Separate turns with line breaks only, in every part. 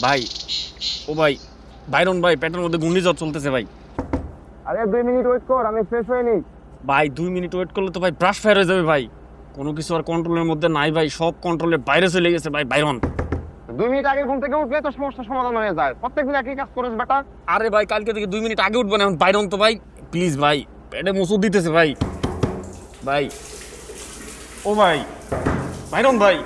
ভাই, ও ভাই, বাইরন ভাই, পেটের মধ্যে ঘূর্ণিঝড় চলতেছে ভাই।
আরে 2 মিনিট ওয়েট কর, আমি ফ্রেশ হয়ে নিই।
ভাই 2 মিনিট ওয়েট করলে তো ভাই ব্রাশ ফায়ার হয়ে যাবে ভাই। কোনো কিছু আর কন্ট্রোলের মধ্যে নাই ভাই, সব কন্ট্রোলের বাইরে চলে গেছে ভাই বাইরন।
2 মিনিট আগে ঘুম থেকে উঠলে তো সমস্যার সমাধান হয়ে যায়। প্রত্যেকদিন একই কাজ করিস বেটা।
আরে ভাই কালকে থেকে 2 মিনিট আগে উঠবো না, এখন বাইরন তো ভাই। প্লিজ ভাই, পেটে মুসুর দিতেছে ভাই। ভাই, ও ভাই, বাইরন ভাই।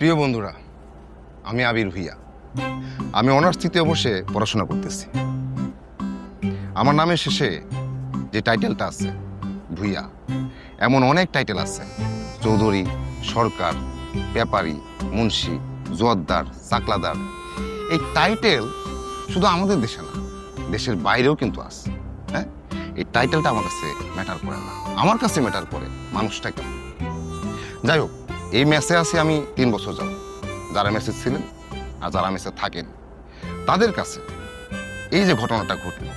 প্রিয় বন্ধুরা, আমি আবির ভুইয়া। আমি অনার্স তৃতীয় বর্ষে পড়াশোনা করতেছি। আমার নামের শেষে যে টাইটেলটা আছে ভুইয়া, এমন অনেক টাইটেল আছে: চৌধুরী, সরকার, ব্যাপারী, মুন্সি, জোয়ারদার, চাকলাদার। এই টাইটেল শুধু আমাদের দেশে না, দেশের বাইরেও কিন্তু আছে। হ্যাঁ, এই টাইটেলটা আমার কাছে ম্যাটার করে না, আমার কাছে ম্যাটার করে মানুষটা কেমন। যাই হোক, এই মেসে আছি আমি 3 বছর যাব। যারা মেসে ছিলেন আর যারা মেসে থাকেন তাদের কাছে এই যে ঘটনাটা ঘটলো,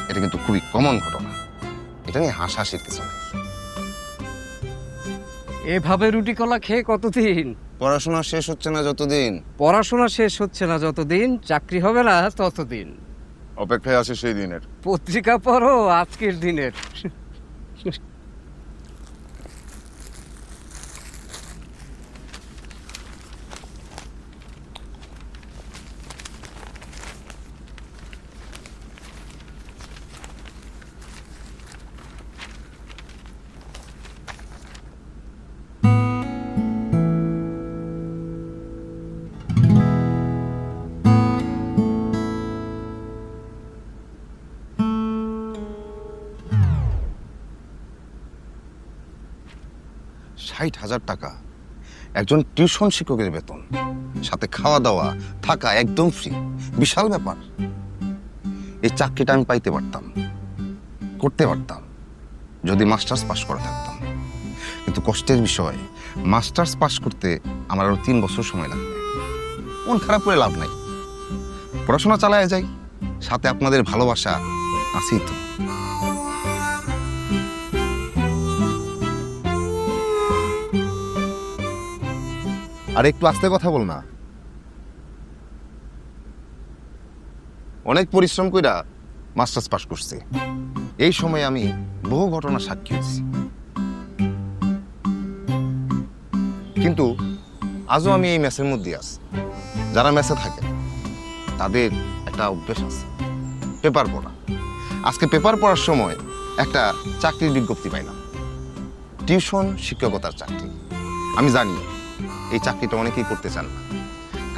এটা কিন্তু খুবই কমন ঘটনা। এটা নিয়ে হাসাহাসির কিছু নেই।
এভাবে রুটি কলা খেয়ে কতদিন?
পড়াশোনা শেষ হচ্ছে না যতদিন,
পড়াশোনা শেষ হচ্ছে না যতদিন, চাকরি হবে না ততদিন।
অপেক্ষায় আছে সেই দিনের।
পত্রিকা পড়ো আজকের দিনের।
টাকা একজন টিউশন শিক্ষকের বেতন, সাথে খাওয়া দাওয়া থাকা একদম ফ্রি। বিশাল ব্যাপার। এই চাকরিটা আমি পাইতে পারতাম, করতে পারতাম যদি মাস্টার্স পাশ করা থাকতাম। কিন্তু কষ্টের বিষয়, মাস্টার্স পাশ করতে আমার আরো 3 বছর সময় লাগবে। মন খারাপ করে লাভ নাই, পড়াশোনা চালায় যাই, সাথে আপনাদের ভালোবাসা আছেই তো। আর একটু আস্তে কথা বল না। অনেক পরিশ্রম কইরা মাস্টার্স পাশ করছি। এই সময় আমি বহু ঘটনা সাক্ষী হয়েছি, কিন্তু আজও আমি এই মেসের মধ্যে আছি। যারা মেসে থাকে তাদের একটা অভ্যেস আছে, পেপার পড়া। আজকে পেপার পড়ার সময় একটা চাকরির বিজ্ঞপ্তি পাইলাম, টিউশন শিক্ষকতার চাকরি। আমি জানি এই চাকরিটা অনেকেই করতে চান না,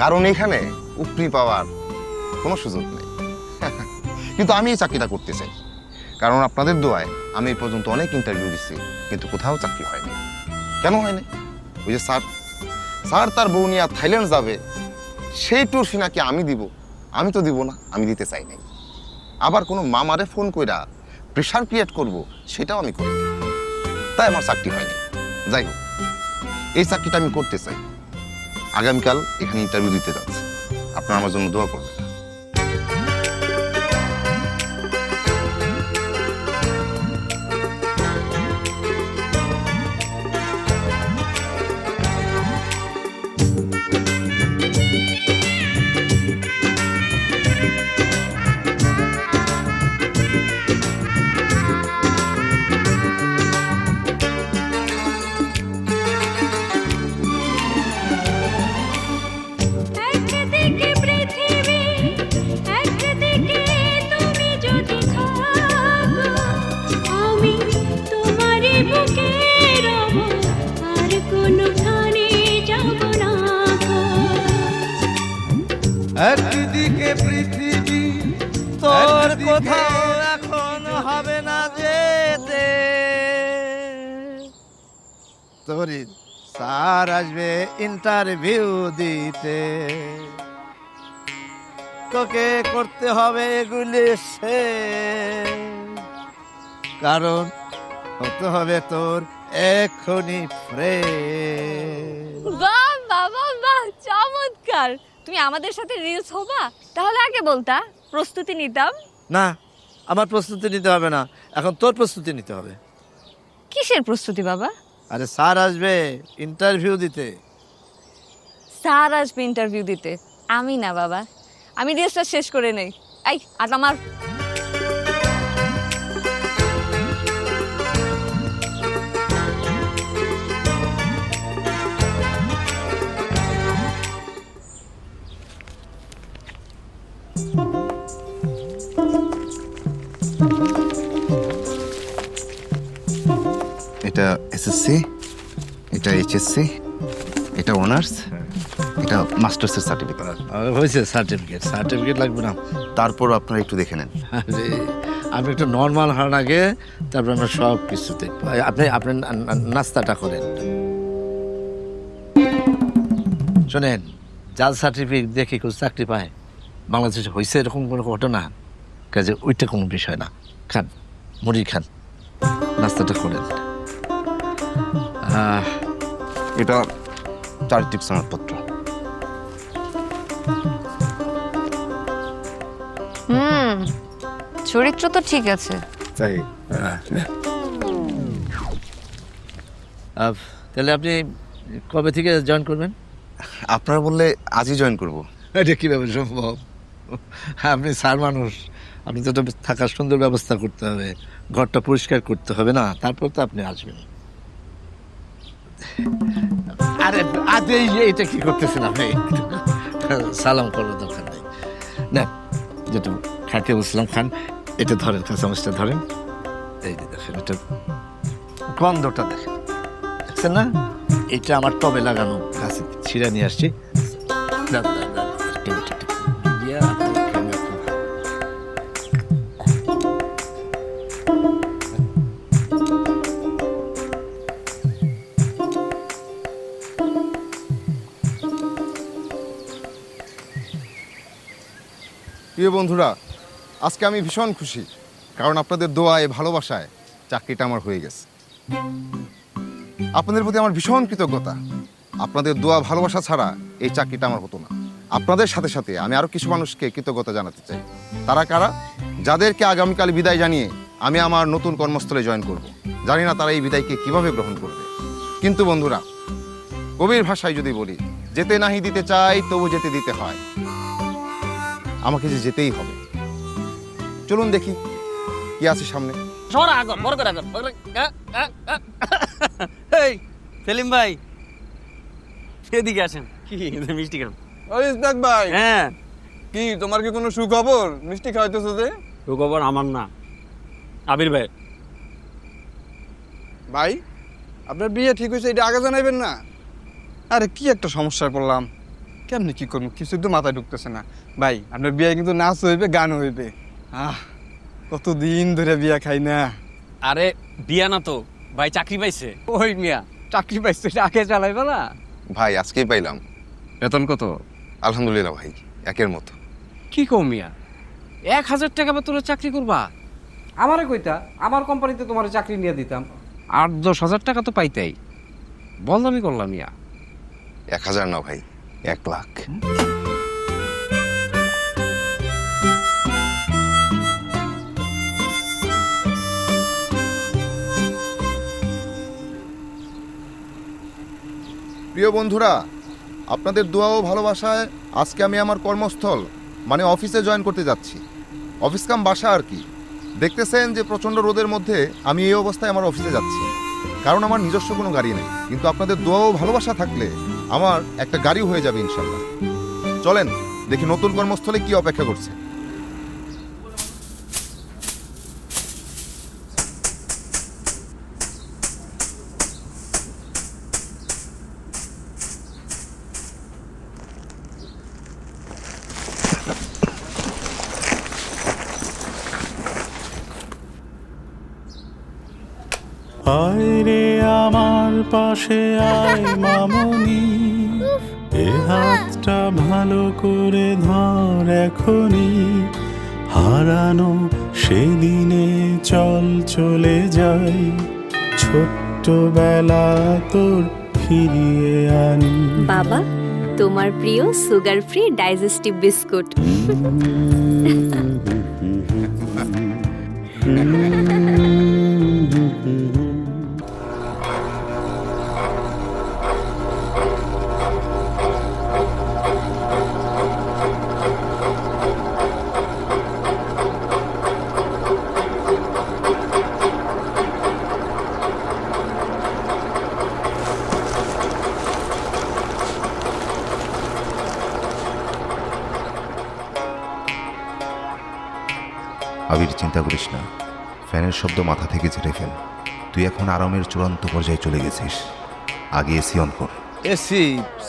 কারণ এখানে উপরি পাওয়ার কোনো সুযোগ নেই। কিন্তু আমি এই চাকরিটা করতে চাই, কারণ আপনাদের দোয়ায় আমি এই পর্যন্ত অনেক ইন্টারভিউ দিচ্ছি, কিন্তু কোথাও চাকরি হয়নি। কেন হয়নি? ওই যে স্যার তার বউ নিয়ে থাইল্যান্ড যাবে, সেই ট্যুর ফি নাকি আমি দিব। আমি তো দিব না, আমি দিতে চাই নাই। আবার কোনো মামারে ফোন কইরা প্রেশার ক্রিয়েট করব, সেটাও আমি করি, তাই আমার চাকরি হয়নি। যাই হোক, এই চাকরিটা আমি করতে চাই। আগামীকাল এখানে ইন্টারভিউ দিতে যাচ্ছি, আপনারা আমার জন্য দোয়া করবেন।
একদিকে পৃথিবী, একদিকে তুমি যদি থাকো, আমি তোমারই বুকে রব, আর কোনোখানে যাব না।
একদিকে পৃথিবী, তোর কোথাও এখন হবে না যেতে। তোরই স্যার আসবে ইন্টারভিউ দিতে। তোকে করতে হবে এগুলি শেষ। কারণ হতে হবে তোর এখনই ফ্রেন্ড।
বাহ বাবা বাহ, চমৎকার। তুমি আমাদের সাথে রিলস হবা? তাহলে আগে বলতা, প্রস্তুতি নিতাম।
না, আমার প্রস্তুতি নিতে হবে না, এখন তোর প্রস্তুতি নিতে হবে।
কিসের প্রস্তুতি বাবা?
আরে স্যার আসবে ইন্টারভিউ দিতে।
স্যার আসবে ইন্টারভিউ দিতে? আমি না বাবা, আমি রিলসটা শেষ করে নেই। এই আর আমার
এটা এসএসসি, এটা এইচএসসি, এটা অনার্স, এটা মাস্টার্সের সার্টিফিকেট।
হয়েছে সার্টিফিকেট, সার্টিফিকেট লাগবে না।
তারপর আপনারা একটু দেখে নেন।
আরে আমি একটু নর্মাল হওয়ার আগে তারপর আমরা সব কিছু দেখবো। আপনি আপনি নাস্তাটা করেন। শোনেন, জাল সার্টিফিকেট দেখে কেউ চাকরি পায় বাংলাদেশে হয়েছে এরকম কোনো ঘটনা? কাজে ওইটা কোনো বিষয় না। খান, মুড়ি খান, নাস্তাটা করেন।
এটা চারিত্রিক সনদপত্র।
চরিত্র তো ঠিক আছে।
তাই
তাহলে আপনি কবে থেকে জয়েন করবেন?
আপনারা বললে আজই জয়েন করব।
এটা কীভাবে সম্ভব? আপনি স্যার মানুষ, আপনি তো থাকার সুন্দর ব্যবস্থা করতে হবে, ঘরটা পরিষ্কার করতে হবে না, তারপর তো আপনি আসবেন। আরে আজ এইটা কি করতেছেন আপনি? সালাম করার দরকার নেই। না, যেটা খাইতে বলছিলাম খান। এটা ধরেন, চামচটা ধরেন। এই যে দেখেন, এটা গন্ধটা দেখেন, দেখছেন না? এটা আমার টবে লাগানো গাছে ছিঁড়ে নিয়ে আসছি।
প্রিয় বন্ধুরা, আজকে আমি ভীষণ খুশি, কারণ আপনাদের দোয়ায় ভালোবাসায় চাকরিটা আমার হয়ে গেছে। আপনাদের প্রতি আমার ভীষণ কৃতজ্ঞতা। আপনাদের দোয়া ভালোবাসা ছাড়া এই চাকরিটা আমার হতো না। আপনাদের সাথে সাথে আমি আরও কিছু মানুষকে কৃতজ্ঞতা জানাতে চাই। তারা কারা? যাদেরকে আগামীকাল বিদায় জানিয়ে আমি আমার নতুন কর্মস্থলে জয়েন করব। জানি না তারা এই বিদায়কে কিভাবে গ্রহণ করবে। কিন্তু বন্ধুরা, কবির ভাষায় যদি বলি, যেতে নাহি দিতে চাই তবু যেতে দিতে হয়। আমাকে যে যেতেই হবে। চলুন দেখি কি আছে সামনে।
সরা আগর বড় করে আগর এই সেলিম ভাই, এদিকে আসেন। কি মিষ্টি খান?
ওই ইসদাক ভাই,
হ্যাঁ,
কি তোমার কি কোনো সুখবর? মিষ্টি খাওয়াইতেছো যে?
সুখবর আমার না, আবির ভাই।
ভাই, আপনার বিয়ে ঠিক হয়েছে, এটা আগে জানাইবেন না? আরে কি একটা সমস্যায় পড়লাম, কেমনি কি করবো কিছু তো মাথায় ঢুকতেছে না। ভাই, আপনার বিয়ে কিন্তু নাচ হইবে, গান হইবে। কতদিন ধরে বিয়া খাই না।
আরে বিয়া না তো ভাই, চাকরি পাইছে।
ওই মিয়া, চাকরি পাইছো, এটা আগে চালাইবা না?
ভাই, আজকেই পাইলাম।
বেতন কত?
আলহামদুলিল্লাহ ভাই, একের মতো।
কি কম মিয়া, 1000 টাকা বেতনে চাকরি করবা? আমারে কইতা, আমার কোম্পানিতে তোমার চাকরি নিয়ে দিতাম। 8-10 হাজার টাকা তো পাইতাই, বললামই করলাম মিয়া।
1000 না ভাই, 1 লাখ। প্রিয় বন্ধুরা, আপনাদের দোয়া ও ভালোবাসায় আজকে আমি আমার কর্মস্থল মানে অফিসে জয়েন করতে যাচ্ছি। অফিস কাম বাসা আর কি। দেখতেছেন যে প্রচণ্ড রোদের মধ্যে আমি এই অবস্থায় আমার অফিসে যাচ্ছি, কারণ আমার নিজস্ব কোনো গাড়ি নেই। কিন্তু আপনাদের দোয়া ও ভালোবাসা থাকলে আমার একটা গাড়ি হয়ে যাবে ইনশাল্লাহ। চলেন দেখি নতুন কর্মস্থলে কি অপেক্ষা করছে।
আয় রে আমার পাশে আয় মামনি, হাতটা ভালো করে ধর এখনই, হারানো সেদিনে চল চলে যাই, ছোট্টবেলা তোর ফিরিয়ে আনি।
বাবা, তোমার প্রিয় সুগার ফ্রি ডাইজেস্টিভ বিস্কুট।
আবির, চিন্তা করিস না, ফ্যানের শব্দ মাথা থেকে ঝেড়ে ফেল। তুই এখন আরামের চূড়ান্ত পর্যায়ে চলে গেছিস। আগে এসি অন কর।
এসি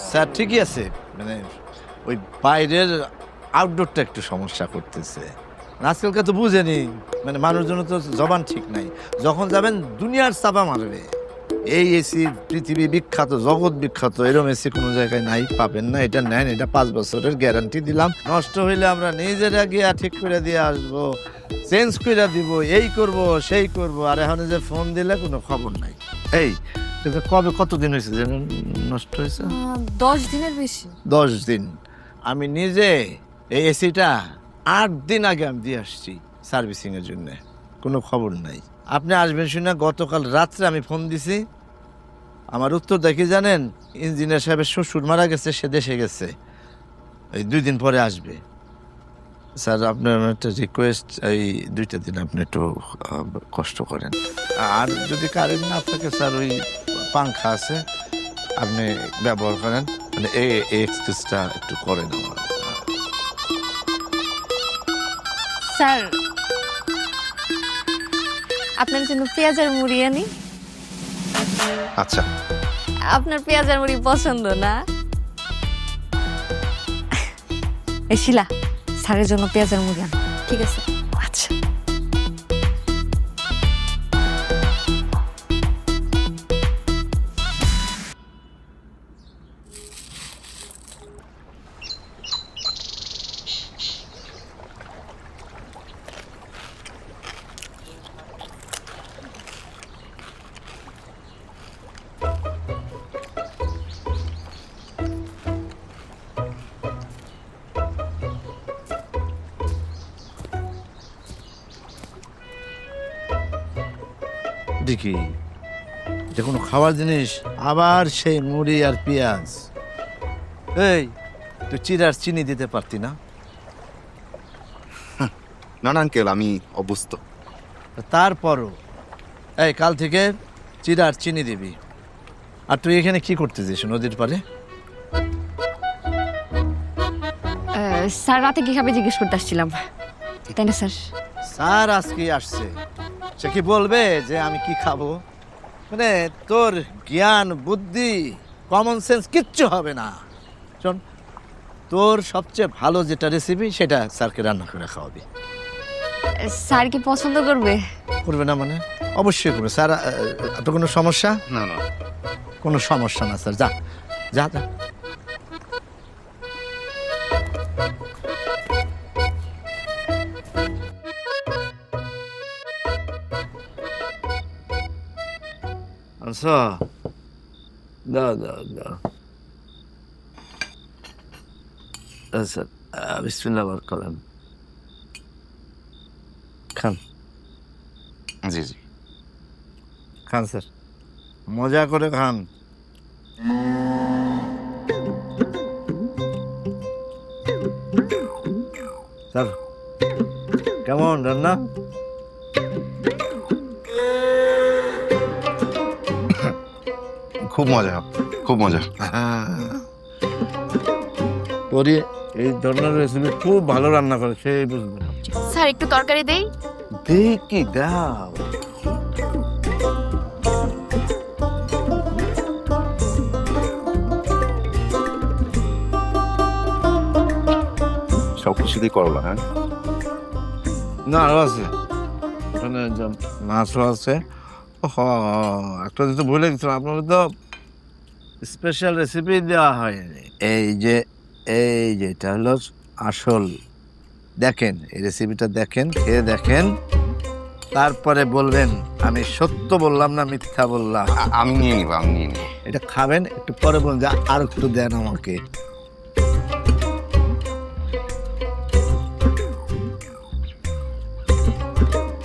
স্যার ঠিকই আছে, মানে ওই বাইরের আউটডোরটা একটু সমস্যা করতেছে। আজকালকে তো বুঝেনি, মানে মানুষজন তো জবান ঠিক নাই, যখন যাবেন দুনিয়ার চাপা মারবে। এই এসি পৃথিবী বিখ্যাত, জগৎ বিখ্যাত, এরকম এসি কোনো জায়গায় নাই, পাবেন না। এটা নেন, এটা 5 বছরের গ্যারান্টি দিলাম। নষ্ট হইলে আমরা নিজেরা গিয়া ঠিক করে দিয়ে আসবো, চেঞ্জ করে দিব, এই করব সেই করব। আর এখন যে ফোন দিলে কোনো খবর নাই। এই এটা কবে, কতদিন হয়েছে যেন নষ্ট হয়েছে?
10 দিনের বেশি।
10 দিন। আমি নিজে এই এসিটা 8 দিন আগে আমি দিয়ে আসছি সার্ভিসিংয়ের জন্য, কোনো খবর নাই। আপনি আসবেন শুনে গতকাল রাত্রে আমি ফোন দিছি, আমার উত্তর দেখি জানেন, ইঞ্জিনিয়ার সাহেবের শ্বশুর মারা গেছে, সে দেশে গেছে, এই 2 দিন পরে আসবে। স্যার আপনার একটা রিকোয়েস্ট, এই 2টা দিন আপনি একটু কষ্ট করেন। আর যদি কারেন্ট না থাকে স্যার, ওই পাংখা আছে, আপনি ব্যবহার করেন, মানে এই এক্সকিউজটা একটু করেন আমার।
স্যার, আপনার জন্য পেঁয়াজের মুড়ি আনি।
আচ্ছা,
আপনার পেঁয়াজের মুড়ি পছন্দ না? এই শিলা, স্যারের জন্য পেঁয়াজের মুড়ি আন। ঠিক আছে। আচ্ছা।
দেখি এটা কোনো খাওয়ার জিনিস, আবার সেই মুড়ি আর পেঁয়াজ। এই তুই চিড়ার চিনি দিতে পারতি না?
না না আঙ্কেল, আমি অভ্যস্ত।
তারপরও এই কাল থেকে চিড়ার চিনি দিবি। আর তুই এখানে কি করতেছিস নদীর পাড়ে?
স্যার রাতে কি খাবে জিজ্ঞেস করতে আসছিলাম, তাই না স্যার?
স্যার আজকে আসছে, সে কি বলবে যে আমি কি খাবো? মানে তোর জ্ঞান বুদ্ধি কমন সেন্স কিচ্ছু হবে না। শোন, তোর সবচেয়ে ভালো যেটা রেসিপি সেটা স্যারকে রান্না করে খাওয়াবি।
স্যার কি পছন্দ করবে?
করবে না মানে? অবশ্যই করবে স্যার। তো কোনো সমস্যা?
না না,
কোনো সমস্যা না স্যার, যা যা যা। আচ্ছা, দাও দাও দাও। আচ্ছা, বিসমিল্লাহ করেন, খান।
জি জি,
খান স্যার, মজা করে খান। স্যার কেমন রান্না?
খুব মজা, খুব মজা।
করি এই ধরনের রেসিপি খুব ভালো রান্না করে, সে বুঝবে।
স্যার একটু তরকারি দেই?
দেখি দাও।
সব কিছুতেই করলা? হ্যাঁ,
না আরো আছে, ওখানে মাছও আছে। একটা যেহেতু ভুলে গেছিলাম, আপনাদের তো স্পেশাল রেসিপি দেওয়া হয়নি। এই যে এটা হলো আসল। দেখেন এই রেসিপিটা, দেখেন, খেয়ে দেখেন, তারপরে বলবেন আমি সত্য বললাম না মিথ্যা বললাম।
আমি নিয়ে নিব, আমি নিয়ে নিব।
এটা খাবেন, একটু পরে বলুন যে আর একটু দেন আমাকে।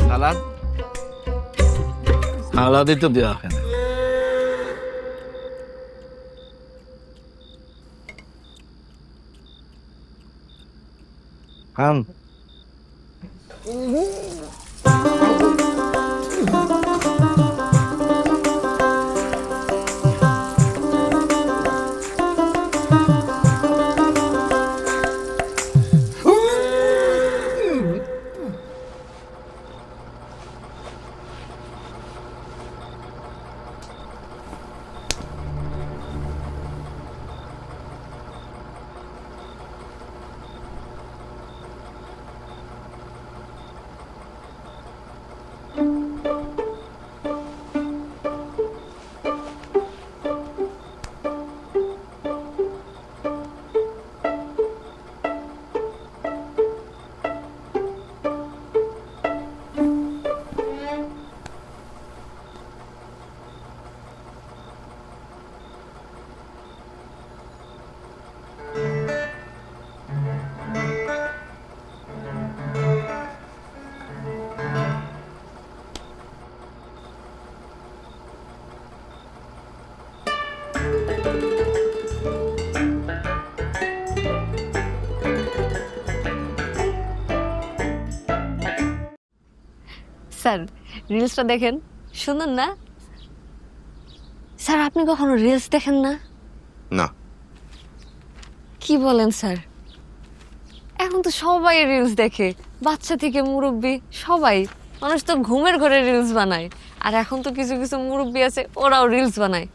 সালাদ, সালাদই তো দেওয়া হয় না। খান।
স্যার রিলসটা দেখেন, সুন্দর না? স্যার আপনি কখনো রিলস দেখেন না?
না।
কি বলেন স্যার? এখন তো সবাই রিলস দেখে, বাচ্চা থেকে মুরব্বি সবাই। মানুষ তো ঘুমের ঘরে রিলস বানায়, আর এখন তো কিছু কিছু মুরব্বি আছে ওরাও রিলস বানায়।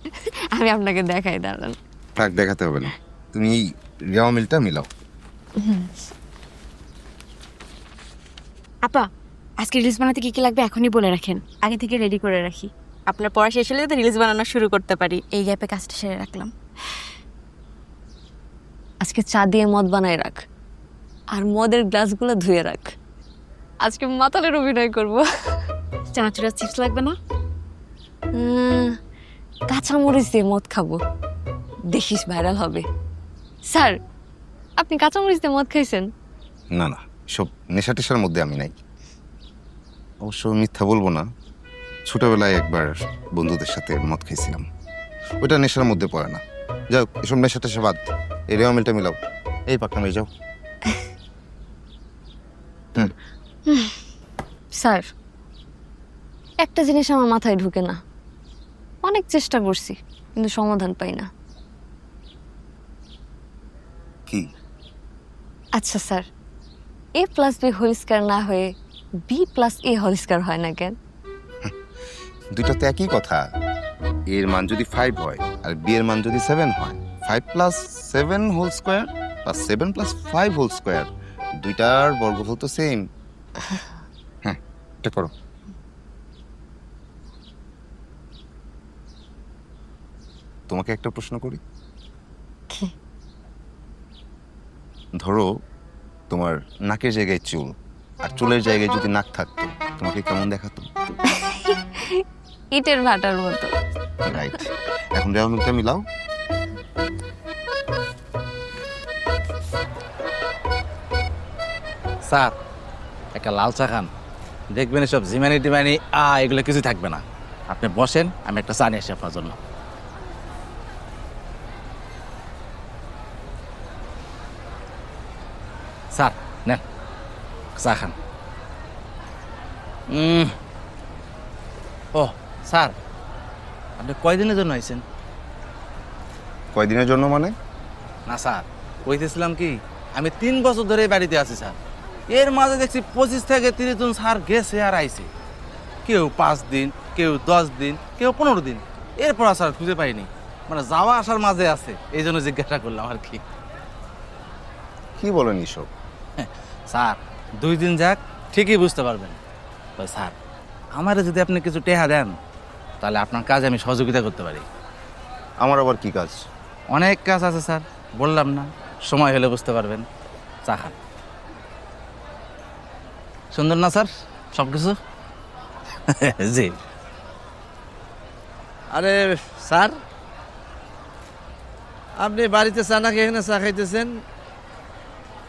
আমি আপনাকে দেখাই, দাঁড়ান।
থাক, দেখাতে হবে না, তুমি রেওয়া মিলটা মিলাও।
আপা, আজকে রিলস বানাতে কি কি লাগবে এখনই বলে রাখেন, আগে থেকে রেডি করে রাখি। আপনার পড়া শেষ হলে তো রিলস বানানো শুরু করতে পারি। এই গ্যাপে কাজটা সেরে রাখলাম।
আজকে চা দিয়ে মদ বানায় রাখ, আর মদের গ্লাসগুলো ধুয়ে রাখ। আজকে মাতালের অভিনয় করব।
চানাচুরা চিপস লাগবে না?
কাঁচামরিচ দিয়ে মদ খাবো, দেখিস ভাইরাল হবে। স্যার আপনি কাঁচামরিচ দিয়ে মদ খাইছেন?
না না, সব নেশা টেশার মধ্যে আমি নাই। অবশ্য মিথ্যা বলবো না, ছোটবেলায় একবার বন্ধুদের সাথে মদ খাইছিলাম, ওইটা নেশার মধ্যে পড়ে না। যাও, এসব নেশা টেশা বাদ, এই রেওয়া মিলটা মিলাও। এই পাকনা মেয়ে যাও।
স্যার একটা জিনিস আমার মাথায় ঢুকে না, অনেক চেষ্টা করছি কিন্তু সমাধান পাই না।
কি?
আচ্ছা sir, a plus B whole square না হয়ে B plus A whole square হয় না কেন?
দুইটা তো একই কথা। এর মান যদি 5 হয় আর বি এর মান যদি 7 হয়, 5 plus 7 whole square plus 7 plus 5 whole square, দুইটার বর্গফল তো সেম। হ্যাঁ, এটা করো। তোমাকে একটা প্রশ্ন করি। ধরো তোমার নাকের জায়গায় চুল আর চুলের জায়গায় যদি নাক থাকতো, তোমাকে কেমন দেখাতো?
ইটের ভাটার মতো।
রাইট। এখন রেওয়া মিলটা মিলাও।
স্যার একটা লাল চা খান, দেখবেন এসব জিমানি টিমানি এগুলো কিছু থাকবে না। আপনি বসেন, আমি একটা চা নিয়ে আসি আপনার জন্য। স্যার নেন চা খান। ও স্যার, আপনি কয়দিনের জন্য আইছেন?
কয়দিনের জন্য মানে?
না স্যার, কইতেছিলাম কি, আমি 3 বছর ধরে এই বাড়িতে আছি স্যার। এর মাঝে দেখছি 25 থেকে 30 জন স্যার গেছে আর আইছে। কেউ 5 দিন, কেউ 10 দিন, কেউ 15 দিন। এরপর আর স্যার খুঁজে পাইনি, মানে যাওয়া আসার মাঝে আছে, এই জন্য জিজ্ঞাসা করলাম আর কি।
কি বলেন এসব?
স্যার 2 দিন যাক ঠিকই বুঝতে পারবেন। স্যার আমারে যদি আপনি কিছু টেহা দেন, তাহলে আপনার কাজে আমি সহযোগিতা করতে পারি।
আমার আবার কি কাজ?
অনেক কাজ আছে স্যার, বললাম না, সময় হলে বুঝতে পারবেন। চা খান। সুন্দর না স্যার সব কিছু? জি। আরে স্যার, আপনি বাড়িতে চা না খেয়ে এখানে চা খাইতেছেন,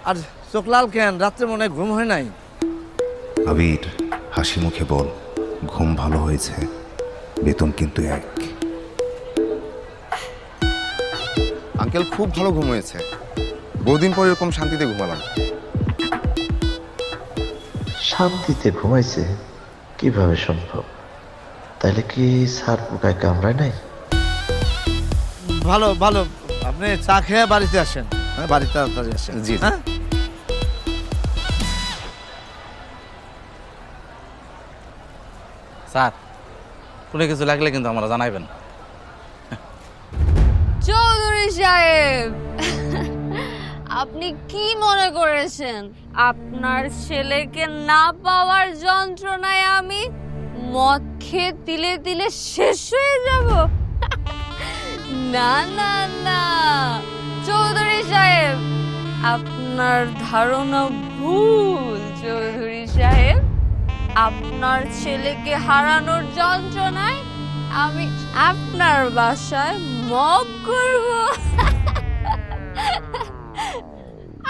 আর চোখ লাল কেন? রাত্রে মনে হয় ঘুম হয় নাই?
আবির, হাসি মুখে বল, ঘুম ভালো হয়েছে, বেতন কিন্তু এক।
আঙ্কেল খুব ভালো ঘুম হয়েছে, বহুদিন পর এরকম শান্তিতে ঘুমালাম।
শান্তিতে ঘুমাইছে কিভাবে সম্ভব? তাহলে কি সার পোকায় কামড়ায় নাই?
ভালো ভালো, আপনি চা খেয়ে বাড়িতে আসেন। হ্যাঁ, বাড়িতে তাড়াতাড়ি আসেন।
জি।
হ্যাঁ, স্যার কোনো কিছু লাগলে কিন্তু আমরা জানাইবেন।
চৌধুরী সাহেব, আপনি কি মনে করেছেন আপনার ছেলেকে না পাওয়ার যন্ত্রণায় আমি মদ খেয়ে তিলে তিলে শেষ হয়ে যাব? না না না চৌধুরী সাহেব, আপনার ধারণা ভুল। চৌধুরী সাহেব, আপনার ছেলেকে হারানোর যন্ত্রণায় আমি আপনার বাসায় মগ করব।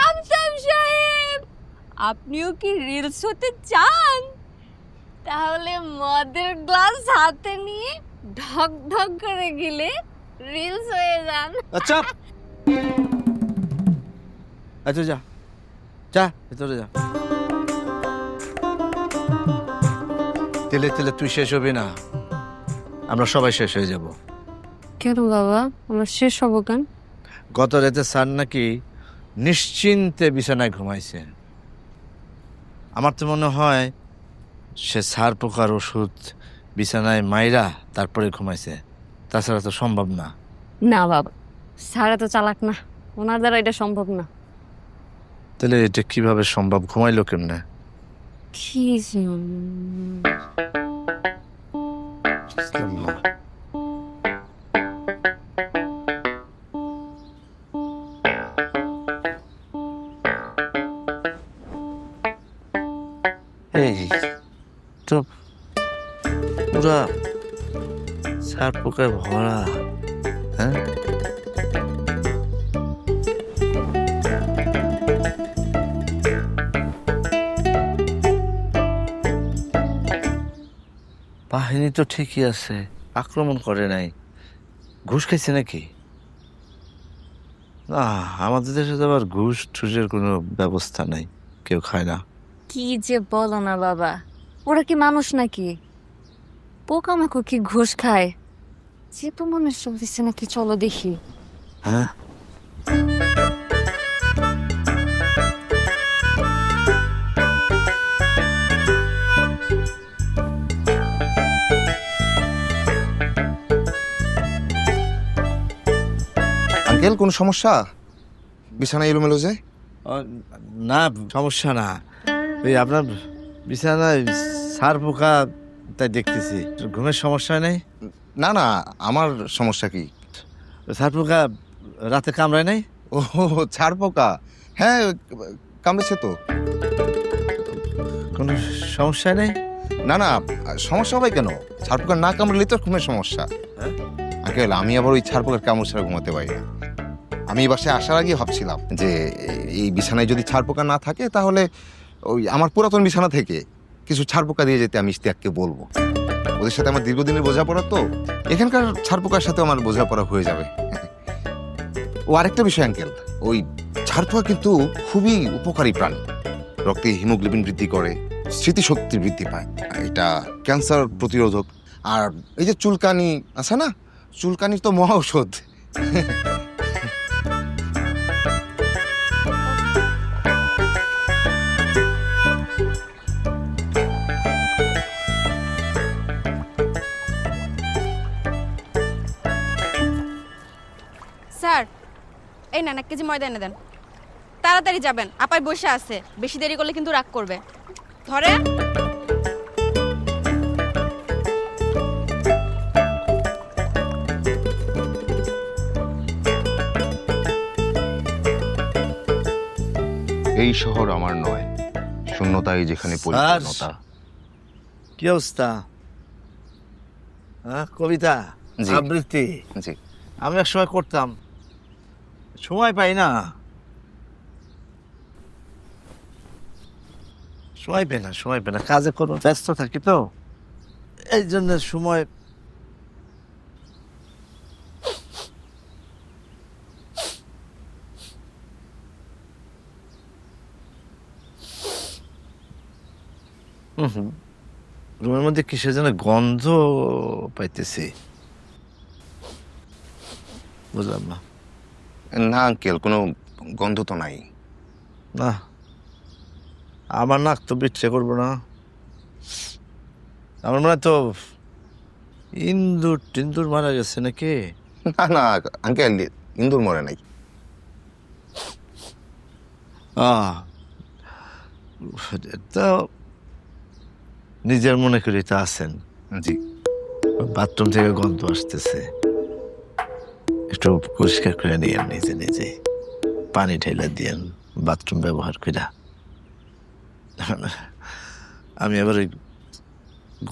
আমসাম সাহেব, আপনিও কি রিলস হতে চান? তাহলে মদের গ্লাস হাতে নিয়ে ঢক ঢক করে গিলে রিলস হয়ে যান।
আচ্ছা আচ্ছা, যা যা ভিতরে যা। তেলে তেলে তুই শেষ হবি না, আমরা সবাই শেষ হয়ে যাব।
কেন বাবা, আমরা শেষ হব কেন?
গত রাতে স্যার নাকি নিশ্চিন্তে বিছানায় ঘুমাইছে। আমার তো মনে হয় সে সার পোকার ওষুধ বিছানায় মাইরা তারপরে ঘুমাইছে, তাছাড়া তো সম্ভব না।
না বাবা, স্যার তো চালাক না, ওনার দ্বারা এটা সম্ভব না।
তাহলে এটা কিভাবে সম্ভব? ঘুমাইলো কেমনে?
কি
এই তো পুরা সার পোকায় ভরা। হ্যাঁ, বাহিনী তো ঠিকই আছে, আক্রমণ করে নাই। ঘুষ খাইছে নাকি? না, আমাদের দেশে তো আবার ঘুষ ঠুসের কোনো ব্যবস্থা নাই, কেউ খায় না।
কি যে বলো না বাবা, ওরা কি মানুষ নাকি? পোকামাকড় কি ঘুষ খায়? যে তো মনে চলতেছে নাকি, চলো দেখি।
হ্যাঁ,
আঙ্কেল কোনো সমস্যা? বিছানা এলোমেলো যে?
না সমস্যা না, ওই আপনার বিছানায় সার পোকা, তাই দেখতেছি। ঘুমের সমস্যা নেই?
না না, আমার সমস্যা কি?
সার পোকা রাতে কামড়ায় নাই?
ও ছাড় পোকা, হ্যাঁ কামড়েছে তো।
কোনো সমস্যা নেই?
না না, সমস্যা হবে কেন? ছাড় পোকা না কামড়েলেই তো ঘুমের সমস্যা। আঙ্কেল, আমি আবার ওই ছাড় পোকার কামড় ছাড়া ঘুমাতে পারি না। আমি এই বাসায় আসার আগে ভাবছিলাম যে এই বিছানায় যদি ছাড় পোকা না থাকে, তাহলে ওই আমার পুরাতন বিছানা থেকে কিছু ছাড় পোকা দিয়ে যেতে আমি ইশতিয়াককে বলবো। ওদের সাথে আমার দীর্ঘদিনের বোঝাপড়া তো, এখানকার ছাড় পোকার সাথে আমার বোঝাপড়া হয়ে যাবে। ও আরেকটা বিষয় আঙ্কেল, ওই ছাড় পোকা কিন্তু খুবই উপকারী প্রাণী। রক্তে হিমোগ্লোবিন বৃদ্ধি করে, স্মৃতিশক্তি বৃদ্ধি পায়, এটা ক্যান্সার প্রতিরোধক। আর এই যে চুলকানি আছে না, চুলকানির তো মহা ঔষধ।
স্যার, এই না 1 কেজি ময়দা এনে দেন। তাড়াতাড়ি যাবেন, আপাই বসে আছে, বেশি দেরি করলে কিন্তু রাগ করবে। ধরে
এই শহর আমার নয়, শূন্যতাই যেখানে পরিপূর্ণতা।
কি অবস্থা? হ্যাঁ, কবিতা
জি।
আবৃত্তি
জি।
আমি এক সময় করতাম, সময় পাই না, সময় পাই না, কাজে কোনো ব্যস্ত থাকি তো, এই জন্য সময়। রুমের মধ্যে কিসের যেন গন্ধ পাইতেছি, বুঝলাম না।
না আঙ্কেল, কোনো গন্ধ তো নাই।
না, আমার নাক তো বিচ্ছে করবো না। আমার মনে হয় তো ইন্দুর টিন্দুর মারা গেছে নাকি।
না না আঙ্কেল, ইন্দুর মরে নাই।
তো নিজের মনে করি তো আছেন।
জি।
বাথরুম থেকে গন্ধ আসতেছে, একটু পরিষ্কার করে নিয়েন নিজে নিজে, পানি ঢেলে দিয়েন বাথরুম ব্যবহার করে। আমি আবার ওই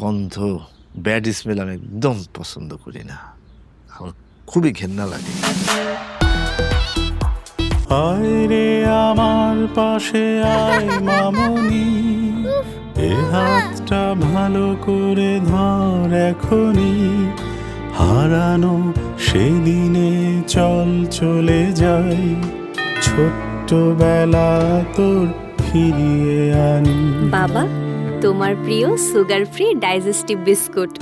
গন্ধ, ব্যাড স্মেল আমি একদম পছন্দ করি না, আমার খুবই ঘেন্না লাগে।
আয় রে আমার পাশে আয় মামনি, এ হাতটা ভালো করে ধর এখনি, হারানো সেদিনে চল চলে যাই, ছোট্টবেলা তোর ফিরিয়ে আনি।
বাবা, তোমার প্রিয় সুগার ফ্রি ডাইজেস্টিভ বিস্কুট।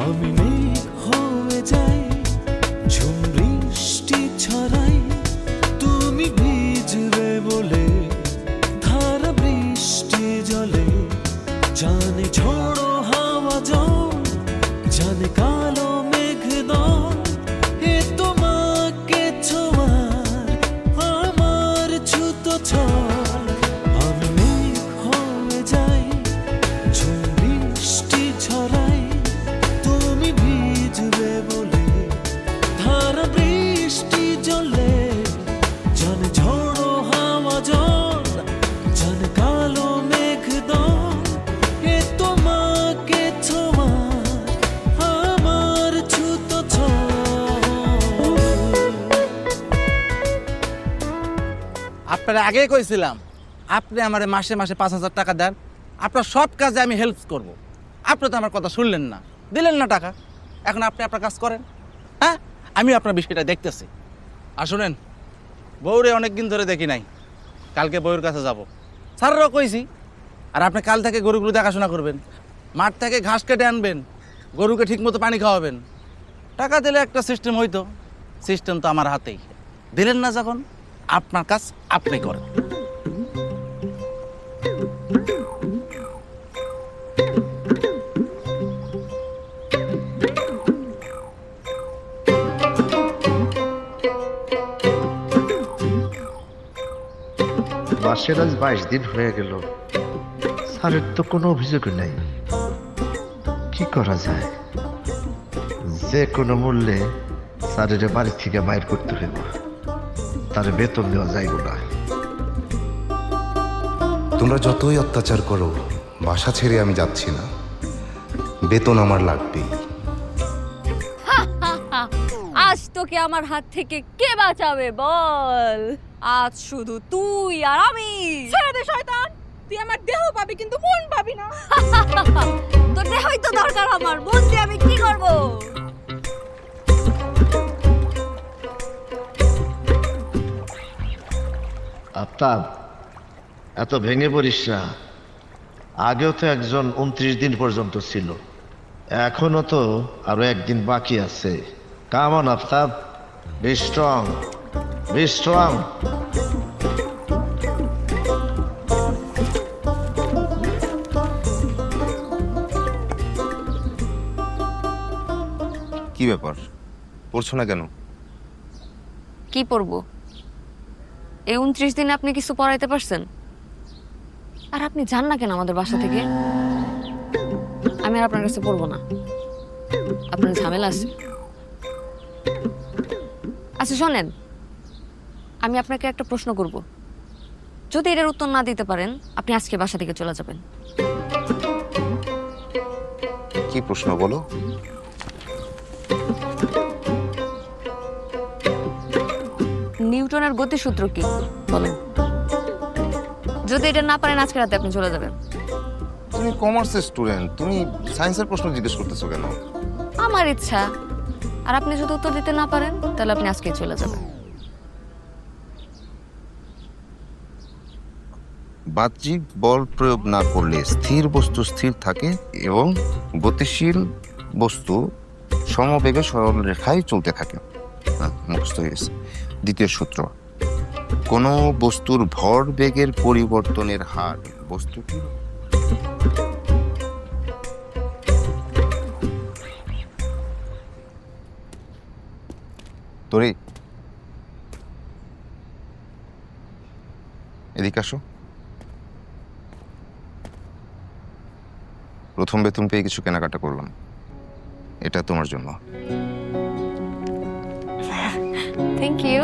আমি মেঘ হয়ে যাই, ঝুম বৃষ্টি ছড়াই, তুমি ভিজবে বলে ধারা বৃষ্টি জলে, জানে ঝোড়ো হাওয়া জল, জানে কালো মেঘ দল, এ তোমাকে ছোঁয়ার আমার ছুতো ছল। আমি মেঘ হয়ে যাই, ঝুম বৃষ্টি ছড়াই, তুমি ভিজবে বলে ধারা বৃষ্টি জলে, জানে ঝোড়ো হাওয়া জল, জানে কালো মেঘ দল, এ তোমাকে ছোঁয়ার আমার ছুতো ছল।
আপনারা আগেই কইছিলাম আপনি আমার মাসে মাসে 5,000 টাকা দেন, আপনার সব কাজে আমি হেল্প করব। আপনি তো আমার কথা শুনলেন না, দিলেন না টাকা। এখন আপনি আপনার কাজ করেন। হ্যাঁ, আমি আপনার বিষয়টা দেখতেছি। আর শুনেন, বউরে অনেকদিন ধরে দেখি নাই, কালকে বউয়ের কাছে যাব। স্যাররাও কইছি। আর আপনি কাল থেকে গরুগুলো দেখাশোনা করবেন, মাঠ থেকে ঘাস কেটে আনবেন, গরুকে ঠিকমতো পানি খাওয়াবেন। টাকা দিলে একটা সিস্টেম হইতো, সিস্টেম তো আমার হাতেই। দিলেন না যখন, আপনার কাজ আপনি করেন।
মাসের আজ 22 দিন হয়ে গেল, স্যারের তো কোনো অভিযোগ নাই। কি করা যায়? যে কোনো মূল্যে স্যারের বাড়ি থেকে বাইর করতে হইব, তার বেতন দেওয়া যাইব না।
তোমরা যতই অত্যাচার করো, বাসা ছেড়ে আমি যাচ্ছি না, বেতন আমার লাগবেই।
আজ তোকে আমার হাত থেকে কে বাঁচাবে বল? আজ শুধু তুই আর আমি।
ছেড়ে দে শয়তান, তুই আমার দেহ পাবি কিন্তু মন পাবি না।
তোর দেহই তো দরকার আমার, মন দিয়ে আমি কি করব?
আফতাব, এত ভেঙে পড়িস না। আগেও তো একজন 29 দিন পর্যন্ত ছিল, এখনো তো আরো একদিন বাকি আছে। Come on Aftab, be strong, be strong.
কি ব্যাপার, পড়ছো না কেন?
কি পড়বো? এই 29 দিনে আপনি কিছু পড়াইতে পারছেন? আর আপনি যান না কেন আমাদের বাসা থেকে? আমি আর আপনার কাছে পড়বো না, আপনার ঝামেলা আছে। আচ্ছা শোনেন, আমি আপনাকে একটা প্রশ্ন করব, যদি এটার উত্তর না দিতে পারেন আপনি আজকে বাসা থেকে চলে যাবেন।
কি প্রশ্ন বলো?
নিউটনের গতিসূত্র কি বলেন? যদি এটা না পারেন আজকে রাতে আপনি চলে যাবেন।
তুমি কমার্সের স্টুডেন্ট, তুমি সায়েন্সের প্রশ্ন জিজ্ঞেস করতেছো কেন?
আমার ইচ্ছা। আর আপনি যদি উত্তর দিতে না পারেন তাহলে আপনি আজকেই চলে যাবেন।
বাহ্যিক বল প্রয়োগ না করলে স্থির বস্তু স্থির থাকে এবং গতিশীল বস্তু সমবেগে সরল রেখায় চলতে থাকে। মুখস্থ হয়ে গেছে। দ্বিতীয় সূত্র, কোনো বস্তুর ভর বেগের পরিবর্তনের হার বস্তুটির তোরে এদিকে আসো। প্রথম বেতন পেয়ে কিছু কেনাকাটা করলাম, এটা তোমার জন্য।
Thank you.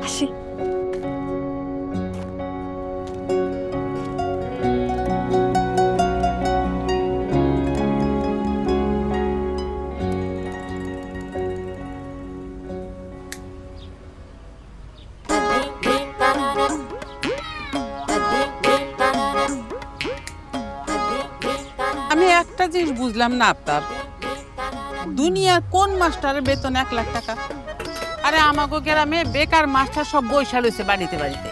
আসি।
আমি একটা জিনিস বুঝলাম না আফতাব, দুনিয়ার কোন মাস্টারের বেতন 1 লাখ টাকা? আরে আমাগো গ্রামে বেকার মাস্টার সব বৈশা লইছে বাড়িতে বাড়িতে।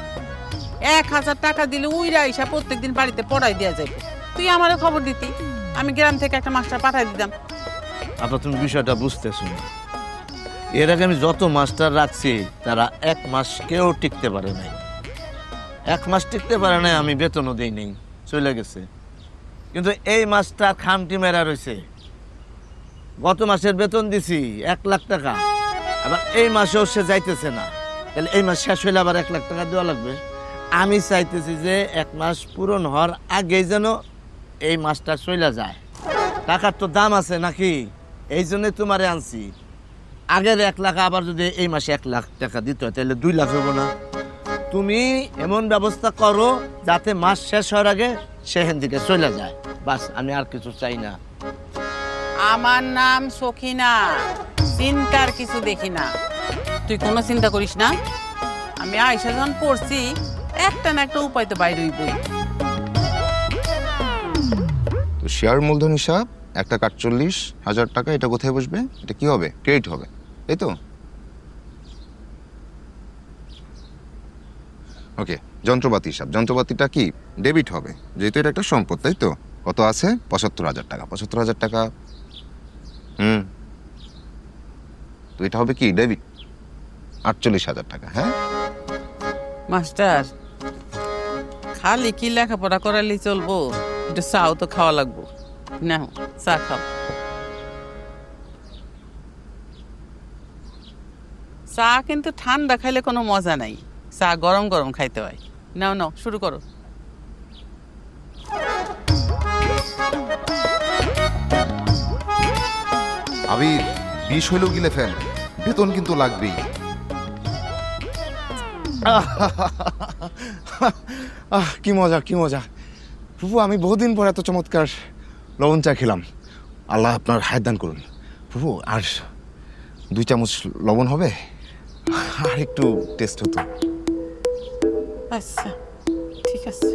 1000 টাকা দিলে উইরা আইসা প্রত্যেকদিন বাড়িতে পড়াই দেওয়া যাবে। তুই আমারও খবর দিতি, আমি গ্রাম থেকে একটা মাস্টার পাঠাই দিতাম।
আপনার তুমি বিষয়টা বুঝতেছো না। এর আগে আমি যত মাস্টার রাখছি তারা 1 মাস কেউ টিকতে পারে নাই। 1 মাস টিকতে পারে নাই, আমি বেতনও দিই নেই, চলে গেছে। কিন্তু এই মাসটা খামটি মেরা রয়েছে। গত মাসের বেতন দিছি 1 লাখ টাকা, আবার এই মাসেও সে যাইতেছে না। তাহলে এই মাস শেষ হইলে আবার 1 লাখ টাকা দেওয়া লাগবে। আমি চাইতেছি যে 1 মাস পূরণ হওয়ার আগেই যেন এই মাসটা চলে যায়। টাকার তো দাম আছে নাকি, এই জন্যে তোমারে আনছি। আগের 1 লাখ আবার যদি এই মাসে 1 লাখ টাকা দিতে হয় তাহলে 2 লাখ হবো না? তুমি এমন ব্যবস্থা করো যাতে মাস শেষ হওয়ার আগে সেখান থেকে চলে যায়, বাস। আমি আর কিছু চাই না।
আমার নাম সখিনা, চিন্তার কিছু দেখি না। তুই কোনো চিন্তা করিস না, আমি আয়সা যখন পড়ছি একটা না একটা উপায় তো বাইরে হইবই।
তো শেয়ার মূলধন হিসাব 1,48,000 টাকা, এটা কোথায় বসবে? এটা কি হবে? ক্রেডিট হবে, এই তো? ওকে, যন্ত্রপাতি হিসাব, যন্ত্রপাতিটা কি ডেবিট হবে, যেহেতু এটা একটা সম্পদ, তাই তো? কত আছে? 75,000 টাকা। 75,000 টাকা, তো এটা হবে কি ডেবিট? 48,000 টাকা। হ্যাঁ
মাস্টার, খালি কি লেখাপড়া করালেই চলবো? একটু চাও তো খাওয়া লাগবো। না, চা খাও। চা কিন্তু ঠান্ডা খাইলে কোনো মজা নাই, চা গরম গরম খাইতে হয়। নাও নাও, শুরু করো।
আবির, 20 হইলেও গিলে ফেল, বেতন কিন্তু লাগবেই। কি মজা, কি মজা ফুফু। আমি বহুদিন পর এত চমৎকার লবণ চা খেলাম। আল্লাহ আপনার হায়াত দান করুন ফুফু। আর 2 চামচ লবণ হবে, আর একটু টেস্ট হতো।
আচ্ছা ঠিক আছে।